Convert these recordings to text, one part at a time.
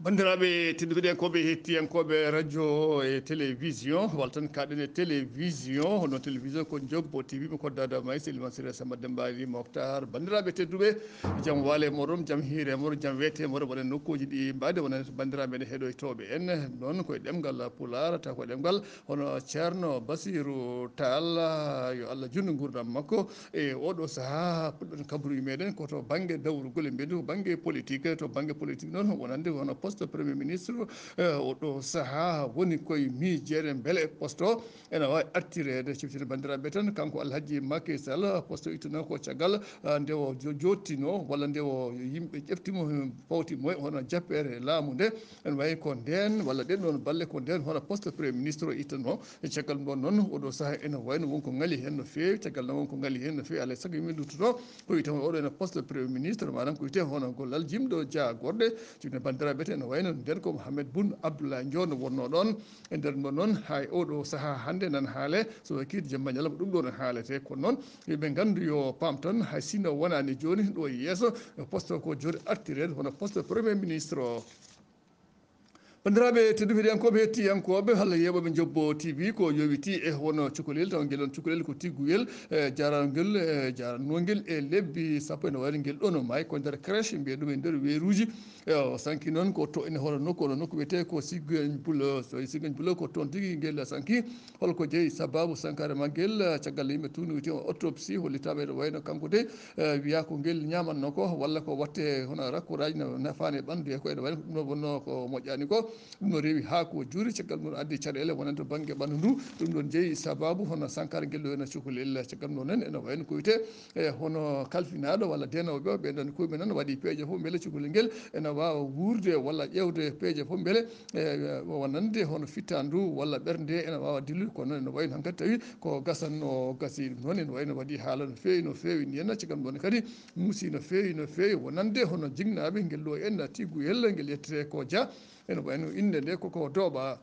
bandiraɓe tedduɓeɗenkoɓe hettiyankoɓe radio e télévision walla tan kaɗen e télévision hono télévision ko jobbo tv mi koddada may seliman sira samba dembali moftar bandiraɓe tedduɓe jaam waale moɗon jaam hiire moɗon jaam weete moɗon wonen nokkuji ɗi mbade wonen bandiraɓe ne heɗoytoɓe en noon koye ɗemgal pular taw ko ɗemgal hono ceerno basirou tall yo Allah junnu gurdam makko e oɗo saaha puɗɗon kabruji meɗen koto banggue dawrugol e mbiyedu ko banggue politique to banggue politique noon wonande hono poste premier ministre oɗo saaha woni koye miijede beele poste o ene wawi artirede ciftide bandiraɓe tan kanko Alhaji Macky Sall poste o ittano ko caggal nde o jottino walla nde o yimɓe ƴeftimo pawtimo hono jappere laamu nde ene wayi ko nden walla ɗen ɗon balle ko nden hono poste premier ministre o ittanno e caggal ɗon noon oɗo saaha ene wayno wonko ngali hen no fewi caggal noon wonko ngali hen no fewi alay saago yimɓe duttoto ko wiyete oɗo ene poste premier ministre manam ko wiyete hono gollal jimɗo jagorɗe jibine bandiraɓe te ene wayno nden ko Mouhamed Boun Abdallah Dionne wonno ɗon e nder mon noon hay oɗo saaha hande nan haale so wakkiti jamma ñalawma ɗum ɗo ne haalete kono noon yimɓe gandu yo paam tan hay sinno wonani joni ɗo e yeeso poste o ko joni artirede hono poste premier ministre o bandiraɓe tedduɓe heɗiyankoɓe hettiyankoɓe walla yeɓoɓe jobbo tv ko yowiti e wono cukalel taw guel on cukalel ko tigguyel jaranguel jarannoguel e lebbi sappo ene wayno guel ɗon maayi ko nder crèche mbiye ɗum e nder weruji o sanki noon ko to ene hono nokku wiyete ko Sigguen Bulo so Sigguen Bulo ko toon tigui guel sanki holko jeeyi sababu sankare magguel caggal yimɓe tuni wiyete autopsie hollitaɓe ene wayno kanko de wiya ko guel ñamanno ko walla ko watte hono rakkuraji no nafani e ɓandu e ko ene wayno ɗum ɗo wonno ko moƴƴani ko ɗum no rewi ha ko juuri caggal mum addi caɗele wonan to banggue ɓandu ndu ɗum ɗon jeeyi sababu hono sankara guel ɗo ene cukalel caggal ɗum noon ene wayno ko wiyete e hono kalfinaɗo walla denoɓe ɓenɗon kuyɓe noon waɗi peeje foof beele cukalel guel ene wawa wurde walla ƴewde peeje foof beele wonande hono fittandu walla ɓerde ene wawa dillude kono noon ene wayno hankkadi tawi ko gasanno gasi ɗum noon ene wayno waɗi haala no fewi ni henna caggal ɗum kadi muusi no fewi wonande hono jignaɓe guel ɗo henna tigguyel guel yettete ko Dia ene wayno inde nde koko Dooɓa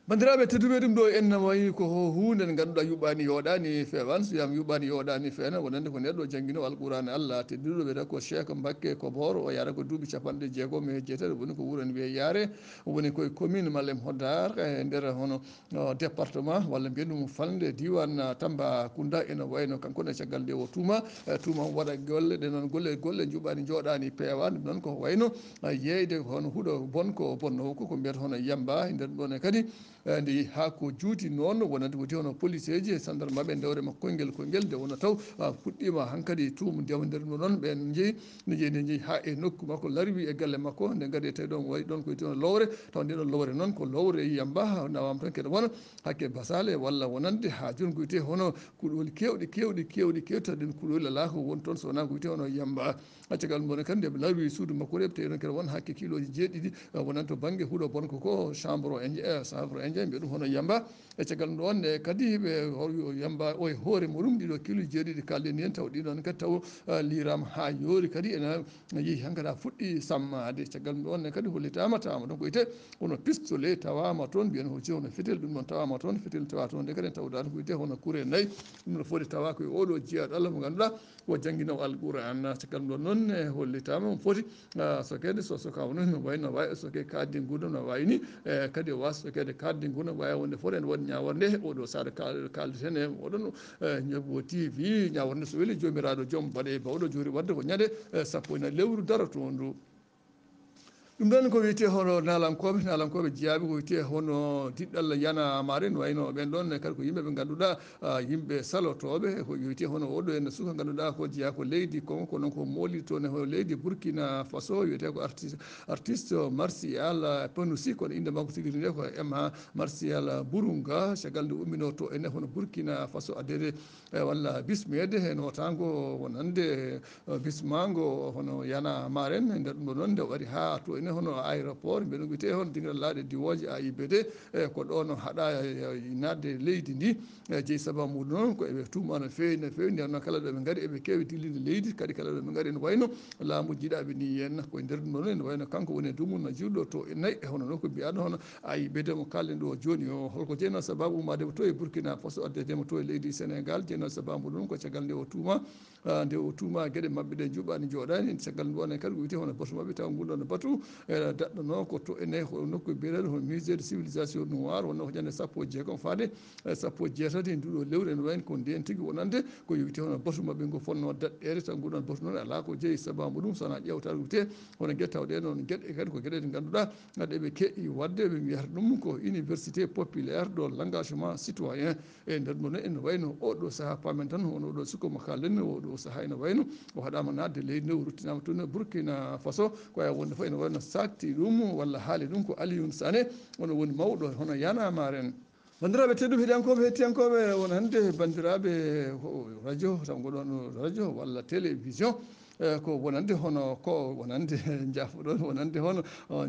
bandiraɓe tedduɓe ɗum ɗo en wayi ko hunde nde ganduɗa yuɓɓani yoɗani fewan so wiyama yuɓɓani yoɗani fewana wonande ko neɗɗo jangguino alqurana Allah tedduɗo wiyete ko Cheikh Mbacké Kobor o yara ko duuɓi capanɗe jeegom e jeetati woni ko wuuro ne wiye Yaare woni koye commune Malem Hodar e nder hono département walla mbiyen ɗum falde diwan Tambacounda ene wayno kankone caggal nde o tuuma waɗa golle ɗe noon golle juuɓani joɗani peewa ɗum noon ko wayno yeyde hono huuɗo bonko bonnowo ko mbiyata hono yamba e nder ɗon e kadi nde yeehi ha ko juuti noon wonande woti hono police ji e gendarme maɓe dewrema koyguel nde wonno taw puɗɗima hankkadi tuuma nder ɗum noon ɓen jeeyi ha e nokku makko larwi e galle makko nde gaari tawi ɗon wayi ɗon ko wiyete lowre taw nde ɗon lowre noon ko lowre yamba nawama tan keɗe wona hakke basale walla wonande ha joni ko wiyete hono kuuɗoli kewɗi taw ɗin kuuɗoli ala ko woni toon so wona ko wiyete hono yamba caggal ɗum ɗon kadi nde larwi suudu makko nde tawi noon keɗe wona hakke kiloji jeeɗiɗi wonande to banggue huuɗo bonko ko chambre indien mbiye ɗum hono yamba e caggal ɗum ɗon e kadi ɓe yamba o e hoore muɗum ɗiɗo kiloji jeeɗiɗi kalɗen hen taw ɗiɗon kadi taw lirama ha yoori kadi ene yeehi hankkadi ha fuɗɗi sammade caggal ɗum ɗon ne kadi hollitama tawama ɗon ko wiyete hono pistolet tawama toon mbiyen hono fetel ɗum ɗon tawama toon fetel tawa toon nde kadi en tawdata ko wiyete hono kuure nayyi ɗum ɗo foti tawa koye oɗo jeeyaɗo Allah mo ganduɗa ko jangguinowo alqur'ana caggal ɗum ɗon noon e hollitama omo foti sokede so sokama noon no wayno wawi soke kaddi gurdam no wayni e kadi o wasa sokede kaddi gurdam wawi wonde foof ene waɗi ñaworde oɗo saaha kaldeten e oɗon Jobbo TV ñaworde so weeli jomiraɗo joom baɗe bawɗo juri wadde ko ñande sappo ina lewru darotondu ɗum ɗon ko wiyete hono nalankoɓe jeeyaɓe ko wiyete hono diɗɗal Yana Amare ne wayno ɓen ɗon kadi ko yimɓe ɓe ganduɗa yimɓe salotoɓe ko wiyete hono oɗo henna suka ganduɗa ko jeeya ko leydi Congo ko noon ko molidi toon e leydi Burkina Faso wiyete ko artiste Martial Panouchi kono inde makko tigui rigui ko Martial Burunga caggal nde ummino to ene hono Burkina Faso addede walla bismede e notango wonande bismango hono Yana Amare en e nder ɗum ɗo noon nde waɗi ha to ene hono aéroport mbiɗa wiyete hono dinirallaɗe diwoje AIBD e ko ɗon haɗa nadde leydi ndi jeeyi sababu muɗum noon ko eɓe tuma no fewi nden noon kala ɗoɓe gaari eɓe kewi dillide leydi kadi kala ɗoɓe gaari ene wayno laamu jiiɗaɓe ni henna koye nder ɗum ɗo noon ene wayno kanko woni duumunna jiɗɗo to nayyi e hono nokku mbiyaɗo hono AIBD mo kalɗen ɗo joni o holko jeeyno sababu ummademo to e Burkina Faso addetemo to e leydi Sénégal jeeyno sababu ɗum ko caggal nde o tuuma gueɗe mabɓe ɗe juuɓani joɗani caggal ɗum ɗon kadi ko wiyete hono baatu mabɓe taw ngun ɗon baatu daɗɗo noon ko to ene nokku biyeteɗo hono musée de civilisation noir wonno ko ñande sappo e jeegom faade sappo e jeetati nduɗo lewru ene wayno ko nden tigui wonande ko yowiti hono batu mabɓe ngo fonno daɗɗede taw nguɗon batu noon ala ko jeeyi sababu ɗum sowona ƴewtade ko wiyete hono gueɗe tawɗe noon gueɗe kadi ko gueɗe ɗe ganduɗa ɗeɓe keeɗi wadde ɓe mbiyata ɗum ko université populaire de l' engagement citoyen e nder ɗum ene wayno oɗo saaha pamen tan hono oɗo sukka mo kalɗen oɗo saaha ene wayno o haɗama nadde leydi ndi o ruttinama toon e Burkina Faso ko ya wonde fof ene wayno sakti ɗum walla haali ɗum ko Alioune Sané ono woni mawɗo hono yanamar en bandiraɓe tedduɓe heeɗiyankoɓe hettiyankoɓe won hannde bandiraɓe radio taw ngoɗon radio walla télévision ko wonande hono ko wonande jafoɗon wonande hono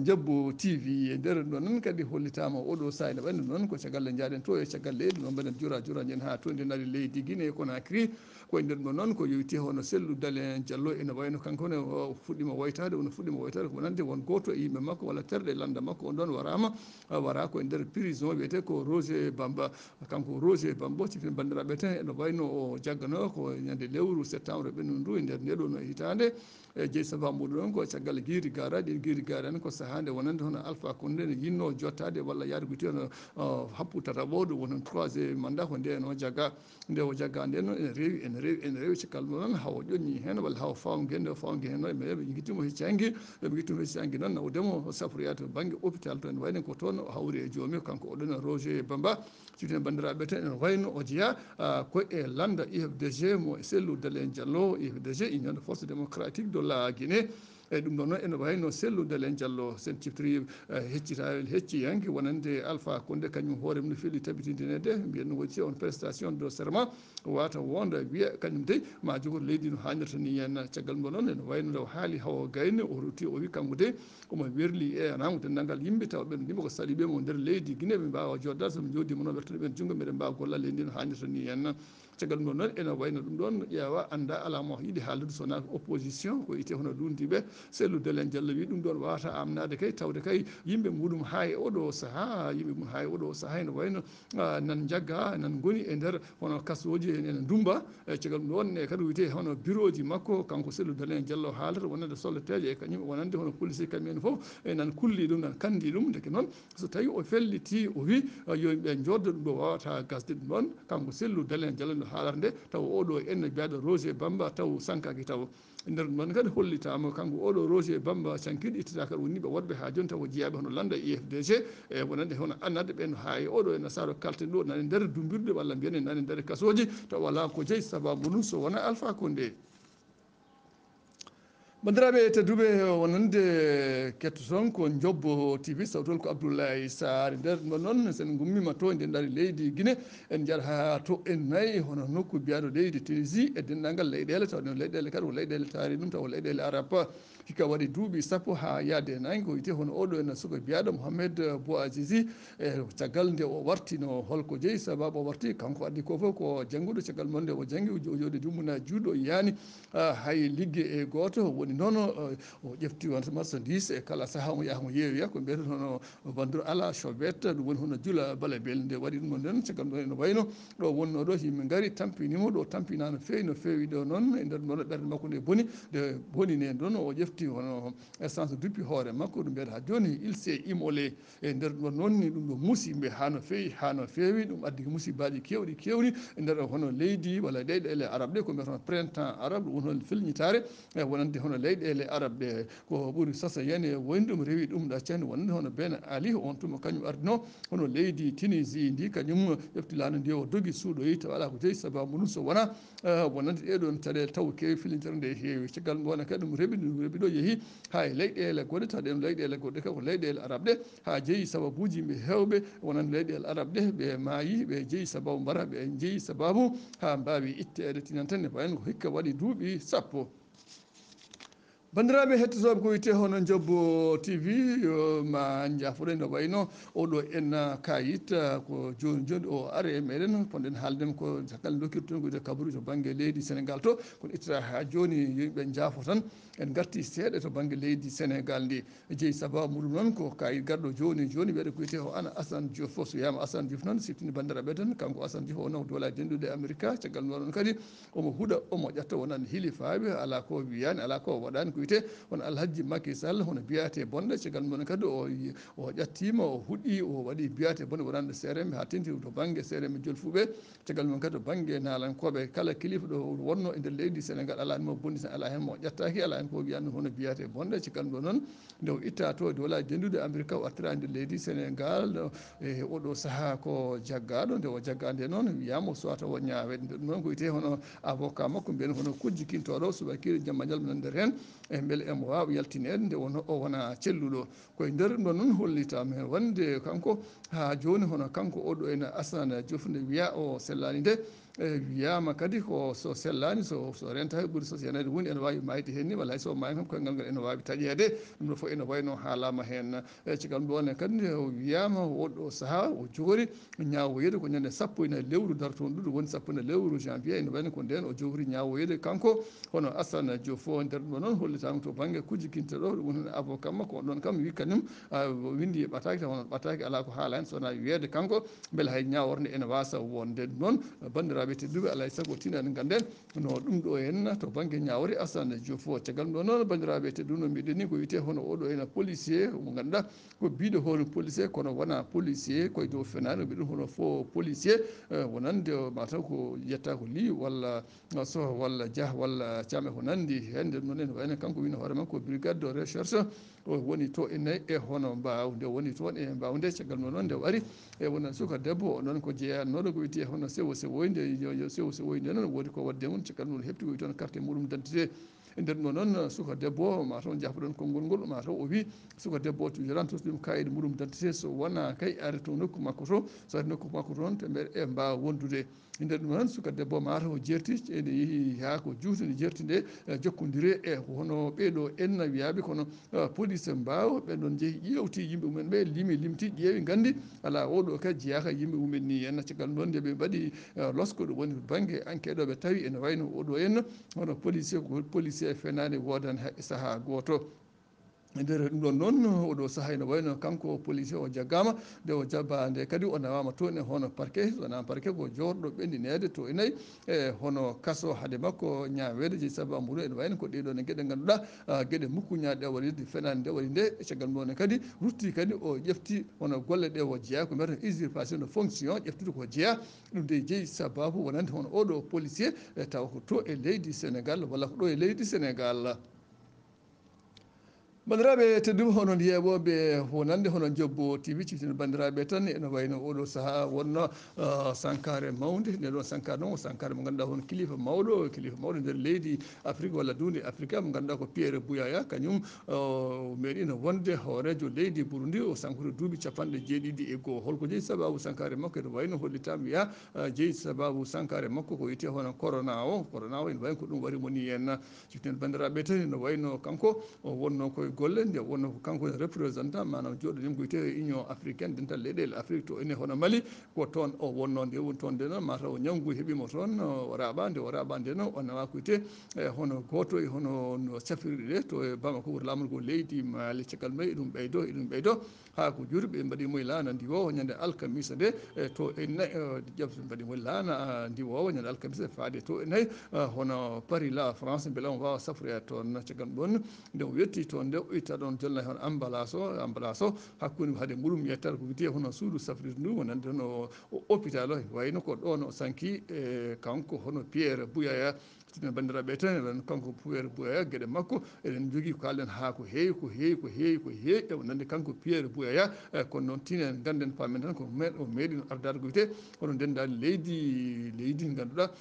Jabbo TV e nder ɗon noon kadi hollitama oɗo saaha ene wayno noon ko caggal nde jaaɗen to e caggal leydi noon mbaɗen jura jen ha to nde daari leydi Guinée Conakry koye nder ɗon noon ko yowiti hono Cellou Dalein Diallo ene wayno kankone o fuɗɗima woytade ono fuɗɗima woytade ko wonande won goto e yimɓe makko walla terɗe landa makko on ɗon warama wara koye nder prison wiyete ko Roger Bamba kanko Roger Bamba cikkino bandiraɓe tan ene wayno o jaggano ko ñande lewru septembre ɓennudu ndu e nder ndeɗon hitande e jeeyi sababu ɗon ko caggal guiri garaɗi ɗi guiri garani ko saaha nde wonande hono Alpha Condé ne yinno jottade walla yaade ko wiyete hono happu tataɓo ɗum woni troisiéme mandat ko nde no jagga nde o jagga nden noon ene rewi cikkal noon hawo ƴoñi hen walla hawo fawgue nde fawgue hen noon ɓe guittimo hecci hankki ɓe guittimo hecci hankki noon nawdemo safroyade to banggue hôpital to ene wayno ko toon o hawri e joomi kanko oɗon Roger Bamba cikkino bandiraɓe tan ene wayno o jeeya ko e landa IFDG mo Cellou Dalein Diallo IFDG Union de force démocratique de la Guinée eyyi ɗum ɗon noon ene wayno Cellou Dalein Diallo sen ciftiri hecci hanki wonande Alpha Condé kañum hoore mum no feewi tabitindinede mbiyen ɗum waɗi on prestation de serment wata wonda wiiya kañum de ma jogoto leydi no hannirta ni henna caggal mum noon ene wayno nde haali hawo gayne o rutti o wi kanko de omo werli e anamo dendagal yimɓe taw ɓen ndima ko saaɗiɓemo nder leydi Guinée ɓe mbawa joddade soɓe jodima noon wertude ɓen junggo mbiɗen mbawa gollal leydi ndi no hannirta ni henna caggal ɗum noon ene wayno ɗum ɗon ƴeewa anda ala mo yiiɗi haaldude sowona opposition ko wiyete hono lundiɓe Cellou Dalein Diallo wi ɗum ɗon wawata amnade kay tawde kay yimɓe muɗum ha e oɗo saaha yimɓe mum ha e oɗo saaha ene wayno nan jagga nan goni e nder hono kasoji ene dumba e caggal ɗum ɗon e kadi wiyete hono bureau ji makko kanko Cellou Dalein Diallo haalata wonande solleteje e kañum wonande hono police kamɓe foof e nan kulli ɗum nan kandi ɗum deke noon so tawi o felliti o wi yo yimɓe joddo ɗum ɗo wawata gasde ɗum ɗon kanko Cellou Dalein Diallo no haalata nde taw oɗo enne mbiyaɗo Roger Bamba taw sankaki taw nder ɗum ɗon kadi hollitama kanko oɗo Roger Bamba cankiɗo ittata kadi wonniɓe wodɓe ha joni taw jeeyaɓe hono landa IFDG e wonande hono annade ɓen ha e oɗo e saaru kalten ɗo nani nder dumbirɗe walla mbiyen nani nder kasoji taw wala ko jeeyi sababu ɗum so wona Alpha Condé bandiraɓe tedduɓe wonande kettoton ko Jobbo TV sawtol ko Abdoulaye Sarr nder ɗum noon sen gummima to nden daari leydi Guinée en jaara ha to en nayyi hono nokku biyaɗo leydi Tunisie e dendagal leyɗele taw ɗen leyɗele kadi ko leyɗele taari ɗum taw leyɗele arabe hikka waɗi duuɓi sappo ha yaade e nayyi ko wiyete hono oɗo ene suka biyaɗo Mohamed Bouazizi e caggal nde o wartino holko jeeyi sababu o warti kanko addi ko foof ko jangguɗo caggal monde o janggi o jooɗi jumunaji juuɗe o yiyani hay liggue e goto woni noon o ƴefti won marchandise e kala saaha mo yaha mo yeeyoya ko mbiyete hono vendre à la sauvette ɗum woni hono juula balabel nde waɗi ɗum ɗon caggal ɗum ene wayno ɗo wonno ɗo yimɓe gaari tampinimo ɗo tampina no feewi ɗo noon e nder ɗon ɓerde makko nde booni nde bonine ɗon o ƴefti hono essence duppi hoore makko ɗum mbiyata ha joni il s'est immolé e nder ɗon noon ni ɗum ɗo muusi yimɓe ha no feewi ɗum addi musibaji kewɗi e nder hono leydi walla leyɗele arabe ɗe ko mbiyata printemps arabe ɗum woni hono filñitare e wonande hono leyɗele arabe ɗe ko ɓuuri sasa yen e woni ɗum rewi ɗum ɗaccani wonande hono Ben Ali on tuma kañum ardino hono leydi Tunisie ndi kañum ƴefti laamu ndi o dogui suuɗoyi taw ala ko jeeyi sababu ɗum so wona wonande ɗeɗon caɗele taw kewi fillitere nde heewi caggal ɗum wona kadi ɗum reeɓi ɗo yeehi ha e leyɗele goɗɗe taw ɗen leyɗele goɗɗe kadi ko leyɗele arabe ɗe ha jeeyi sababuji yimɓe hewɓe wonande leyɗele arabe ɗe ɓe maayi ɓe jeeyi sababu mbara ɓe jeeyi sababu ha mbawi ittede tinan tan ne wayno ko hikka waɗi duuɓi sappo bandiraɓe hettotoɓe ko wiyete hono Jobbo TV ma jafoɗen no wayno oɗo en kayit ko joni o ari e meɗen ponɗen haaldema ko caggal dokkirton ko wiyete kabaruji to banggue leydi Sénégal to kono ittata ha joni yimɓe jaafo tan en garti seeɗa to banggue leydi Sénégal ndi jeeyi sababu muɗum noon ko kayit garɗo joni wiyete ko wiyete o Ana Assane Diouf so wiyama Assane Diouf noon siftini bandiraɓe tan kanko Assane Diouf o nawde wala dendude America caggal ɗum ɗon kadi omo huuɗa omo ƴetta wonande hiilifaɓe ala ko wiyani ala ko waɗani ko wiyete hono Alhaji Macky Sall hono biyate bonde caggal mum kadi o ƴattima o huuɗi o waɗi biyate bonde wonande CRM ha tenti to banggue CRM Jolfuɓe caggal mum kadi to banggue Nalankoɓe kala kilifa ɗo wonno e nder leydi Sénégal ala hen mo bondita ala hen mo ƴettaki ala hen ko wiyanno hono biyate bonde caggal ɗum noon nde o itta to dowlaji denduɗe Amérique o artira nder leydi Sénégal e oɗo saaha ko jaggaɗo nde o jagga nde noon wiyama o suwa taw ñawede nde ɗum noon ko wiyete hono avocat makko mbiyen hono kujjikintoɗo subakire jamma ñalma nan nder hen e beele emo wawa yaltinede nde wonno o wona celluɗo koye nder ɗon noon hollitama hen wonde kanko ha joni hono kanko oɗo ene Assane Diouf nde wiya o sellani nde wiyama kadi ko so sellani so rentaki ɓuuri so yenede hunde ene wawi mayde hen ni walla hayso mayi kam koyngal ngal ene wawi taƴede ɗum ɗo foof ene wayno haalama hen caggal ɗum kadi o wiyama oɗo saaha o joori ñawoyede ko ñande sappo ene lewru dartoɗo ɗo woni sappo ene lewru janvier ene wayno ko nden o jowri ñawoyede kanko hono Assane Diouf nder ɗum noon hollitama to banggue kujjukintoɗo ɗum woni avocat makko on ɗon kam wi kañum o windi e ɓataki taw ɓataki ala ko haala hen sowona wiyede kanko beele hay ñaworde ene wasa wonde ɗum noon bandiraɓe tedduɓe alay saago tinno eɗen ganden no ɗum ɗo henna to banggue ñawre Assane Diouf caggal ɗum ɗo noon bandiraɓe tedduɓe no mbiɗen ni ko wiyete hono oɗo ene policier mo ganduɗa ko biɗo hono policier kono wona policier koye dow fenade mbiɗen hono faux policier wonande mataw ko yetta ko Ly walla Sow walla Dia walla Thiam ko nandi hen nden noon ene wayno kanko wino hoore makko brigade de recherche o woni to e nayyi e hono Mbawde woni toon e Mbawde caggal ɗum ɗon nde o ari e wona suka debbo noon ko jeeyannoɗo ko wiyete hono sewo sewoyde sewo sewoyde noon woodi ko wadde mum caggal ɗum hepti ko wi toon carte muɗum d' identité e nder ɗum noon suka debbo mataw jahpuɗon konngol ngol mataw o wi suka debbo o tujiran toon kayit muɗum d' identité so wona kay ari to nokku makko to so ari nokku makko toon to mbeɗa mbawa wondude e nder ɗum noon suka debbo mataw o jerti ene yeehi ha ko juuti nde jerti nde jokkodire e hono ɓeeɗo henna wiyaɓe kono police Mbao ɓenɗon jeehi ƴewti yimɓe mumen ɓe limti ƴeewi gandi ala oɗo kadi jeeyaka yimɓe mumen ni henna caggal ɗum ɗon nde ɓe mbaɗi lorsque ɗo woni banggue enquête ɓe tawi ene wayno oɗo henna hono policier ko policier fenade wodani saaha goto e nder ɗum ɗon noon oɗo saaha ene wayno kanko policier o jaggama nde o jabba nde kadi o nawama toon e hono parquet wona parquet ko jooɗo ɓendinede to e nayyi e hono kaso haade makko ñawede jeeyi sababu mum ene wayno ko ɗeɗon e gueɗe ganduɗa gueɗe mukkuñaɗe ɗe waɗirde fenade nde waɗi nde caggal ɗum kadi rutti kadi o ƴefti hono golle ɗe o jeeya ko mbiyata usurpation de fonction ƴeftude ko jeeya ɗum de jeeyi sababu wonande hono oɗo policier taw ko to e leydi Sénégal walla ko ɗo e leydi Sénégal bandiraɓe tedduɓe hono yeeɓoɓe wonande hono Jobbo TV ciftina bandiraɓe tan ene wayno oɗo saaha wonno sankare mawde nde ɗon sankare noon ko sankare mo ganduɗa hono kilifa mawɗo nder leydi Afrique walla dunde Afrique mo ganduɗa ko Pierre Bouyaya kañum meeɗino wonde hoorejo leydi Burundi o sankude duuɓi jeeɗiɗi holko jeeyi sababu sankare makko ene wayno hollitama wiya jeeyi sababu sankare makko ko wiyete hono corona o ene wayno ko ɗum waɗi mo ni henna ciften bandiraɓe tan ene wayno kanko o wonno koye golle nde wonno ko kanko woni représentant manam joɗoɗen ko wiyete Union africaine dental leyɗele Afrique to ene hono Mali ko toon o wonno nde woni toon nde noon mataw ñawgu heeɓimo toon o raaɓa nde noon o nawa ko wiyete hono goto e hono no safrirɗe ɗe to e Bamako wuro lamdo ngo leydi Mali caggal ɗum eɗum ɓeydo ha ko juuri ɓe mbaɗimo e lana ndiwowo ñande alkamisa nde to e nayyi ƴefte mbaɗimo e lana ndiwowo ñande alkamisa faade to e nayyi hono Paris la France beele omo wawa safroyade toon caggal ɗum nde o yetti toon nde o itta ɗon jolla hono emballage o hakkude haade muɗum yettata ko wiyete hono suudu safrirde ndu wonande hono hôpital o wayno ko ɗon o sanki kanko hono Pierre Bouyaya bandiraɓe tan kanko Pierre Bouyaya gueɗe makko eɗen jogui ko kalɗen ha ko heewi e wonande kanko Pierre Bouyaya kono noon tinen ganden pamen tan ko o meeɗi ardade ko wiyete hono ndendadi leydi ganduɗa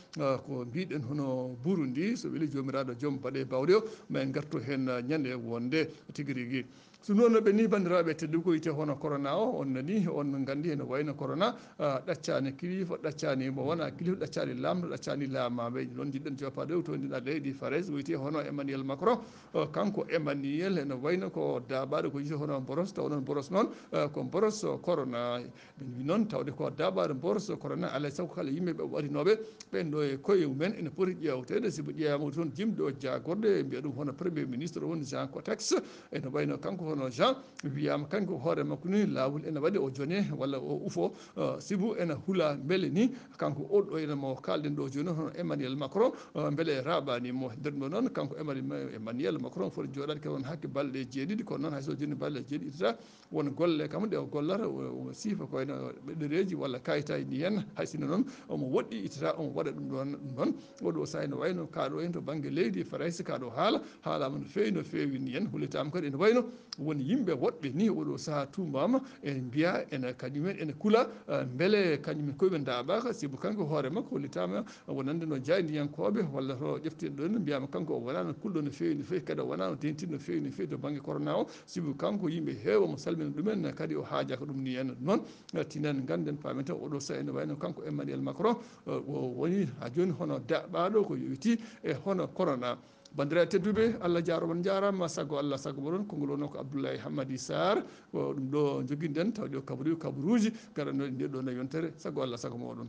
ko mbiɗen hono Burundi so weeli jomiraɗo joom baaɗe bawɗe o ma en gartu hen ñande wonde tigui rigui so noon ɓenni bandiraɓe tedduɓe ko wiyete hono corona o on nani on gandi ene wayno corona ɗaccani kilifa ɗaccani mo wona kilifa ɗaccani lamɗo ɗaccani lamaɓe noon jiɗɗen joppade to ndiɗa leydi Farais wiyete hono Emmanuel Macron kanko Emmanuel ene wayno ko daɓaɗo ko wiyete hono boros taw noon boros noon ko boros corona ɓe mbi noon tawde ko daɓaɗo boros corona alay saago kala yimɓeɓe ɓaɗinoɓe ɓen ɗo e koye mumen ene poti ƴewtede soɓe ƴewama toon jimɗo jagorɗe mbiya ɗum hono premier ministre woni Jean Castex ene wayno kanko hono Jean wiyama kanko hoore makko ni lawol ene waɗi o jone walla o ufo sibu ene huula beele ni kanko oɗɗo ene mo kalɗen ɗo joni hono Emmanuel Macron beele raɓanimo nder ɗo noon kanko Emmanuel Macron foti joɗade kadi won hakke balɗe jeeɗiɗi kono noon hayso joni balɗe jeeɗiɗi itata won golle kam ɗe o gollata o siifa koyno ɗereji walla kayitaji ni henna hay sinno noon omo woɗɗi itata omo waɗa ɗum ɗon oɗo saaha ene wayno kaɗo hen to banggue leydi France kaɗo haalama no fewi ni henna hullitama kadi ene wayno won yimɓe woɗɓe ni oɗo saaha tumbama ene mbiya ene kañumen ene kuula beele kañumen koyeɓe daaɓaka saabu kanko hoore makko hollitama wonande no jayniyankoɓe walla to ƴefteɗo ɗon mbiyama kanko o wona no kulɗo no fewi no fewi kadi o wona no tengtiɗo no fewi no fewi to banggue corona o saabu kanko yimɓe heewi omo salmina ɗumen kadi o haajaka ɗum ni henna noon tinan ganden pamen tan oɗo saaha ene wayno kanko Emmanuel Macron o woni ha joni hono daɓɓaɗo ko yowiti e hono corona. Bandiraɓe tedduɓe Allah jarama on jarama saago Allah saago moɗon konngol wonno ko Abdoulaye Hammady Sarr ko ɗum ɗo joguinoɗen tawde kabaruji garannoɗe nde ɗo yontere saago Allah saago moɗon.